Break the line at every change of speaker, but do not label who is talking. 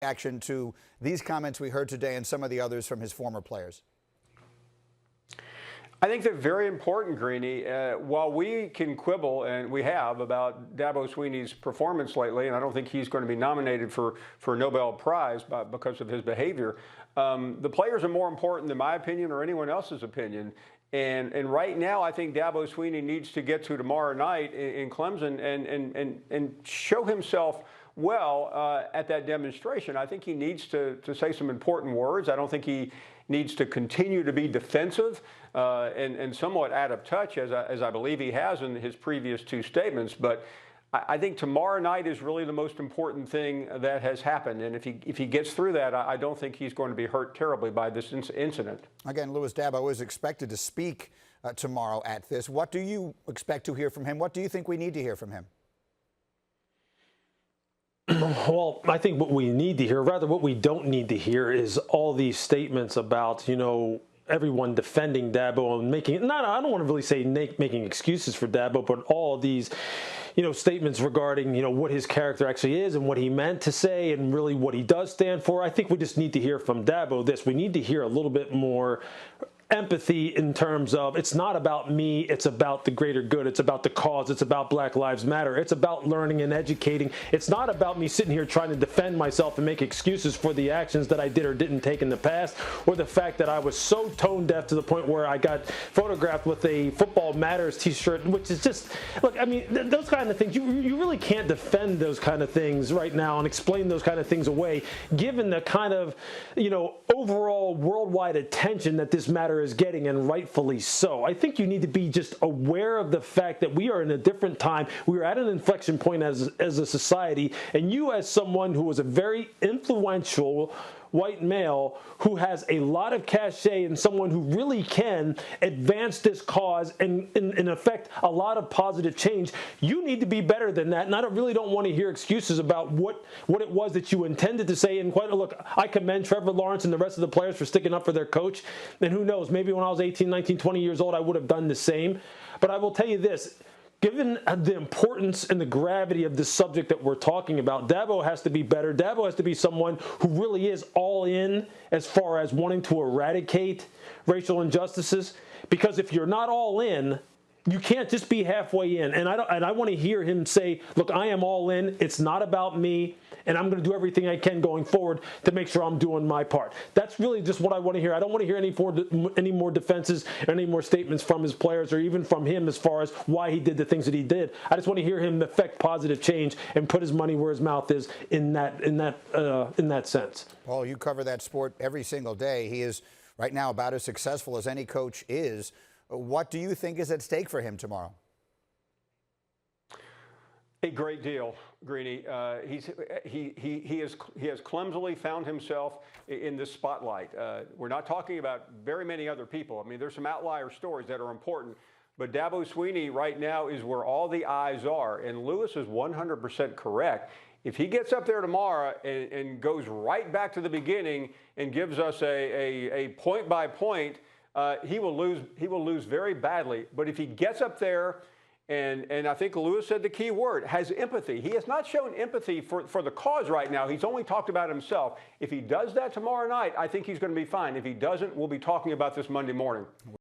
reaction to these comments we heard today and some of the others from his former players?
I think they're very important, Greeny. While we can quibble, and we have, about Dabo Swinney's performance lately, and I don't think he's going to be nominated for a Nobel Prize because of his behavior, the players are more important, in my opinion, or anyone else's opinion. And right now, I think Dabo Swinney needs to get to tomorrow night in Clemson and show himself well at that demonstration. I think he needs to say some important words. I don't think he needs to continue to be defensive and somewhat out of touch, as I believe he has in his previous two statements. But I think tomorrow night is really the most important thing that has happened. And if he gets through that, I don't think he's going to be hurt terribly by this incident. Again,
Louis, Dabo is expected to speak tomorrow at this. What do you expect to hear from him? What do you think we need to hear from him?
Well, I think what we need to hear, rather what we don't need to hear, is all these statements about, everyone defending Dabo and I don't want to really say making excuses for Dabo, but all of these, statements regarding, what his character actually is and what he meant to say and really what he does stand for. I think we just need to hear from Dabo this. We need to hear a little bit more empathy in terms of it's not about me, it's about the greater good, it's about the cause, it's about Black Lives Matter, it's about learning and educating. It's not about me sitting here trying to defend myself and make excuses for the actions that I did or didn't take in the past, or the fact that I was so tone deaf to the point where I got photographed with a Football Matters t-shirt, which is just, look, I mean, those kind of things, you really can't defend those kind of things right now and explain those kind of things away, given the kind of, overall worldwide attention that this matter is getting, and rightfully so. I think you need to be just aware of the fact that we are in a different time. We are at an inflection point as a society, and you, as someone who was a very influential white male who has a lot of cachet and someone who really can advance this cause and in effect a lot of positive change, you need to be better than that. And I really don't want to hear excuses about what it was that you intended to say. And look, I commend Trevor Lawrence and the rest of the players for sticking up for their coach. And who knows, maybe when I was 18, 19, 20 years old, I would have done the same. But I will tell you this. Given the importance and the gravity of this subject that we're talking about, Dabo has to be better. Dabo has to be someone who really is all in as far as wanting to eradicate racial injustices. Because if you're not all in, you can't just be halfway in. And I want to hear him say, look, I am all in. It's not about me. And I'm going to do everything I can going forward to make sure I'm doing my part. That's really just what I want to hear. I don't want to hear any more defenses or any more statements from his players or even from him as far as why he did the things that he did. I just want to hear him affect positive change and put his money where his mouth is in that sense.
Well, you cover that sport every single day. He is right now about as successful as any coach is. What do you think is at stake for him tomorrow?
A great deal, Greeny. He has clumsily found himself in this spotlight. We're not talking about very many other people. I mean, there's some outlier stories that are important, but Dabo Swinney right now is where all the eyes are, and Louis is 100% correct. If he gets up there tomorrow and goes right back to the beginning and gives us a point by point, he will lose very badly. But if he gets up there, and I think Louis said the key word, has empathy. He has not shown empathy for the cause right now. He's only talked about himself. If he does that tomorrow night, I think he's going to be fine. If he doesn't, we'll be talking about this Monday morning.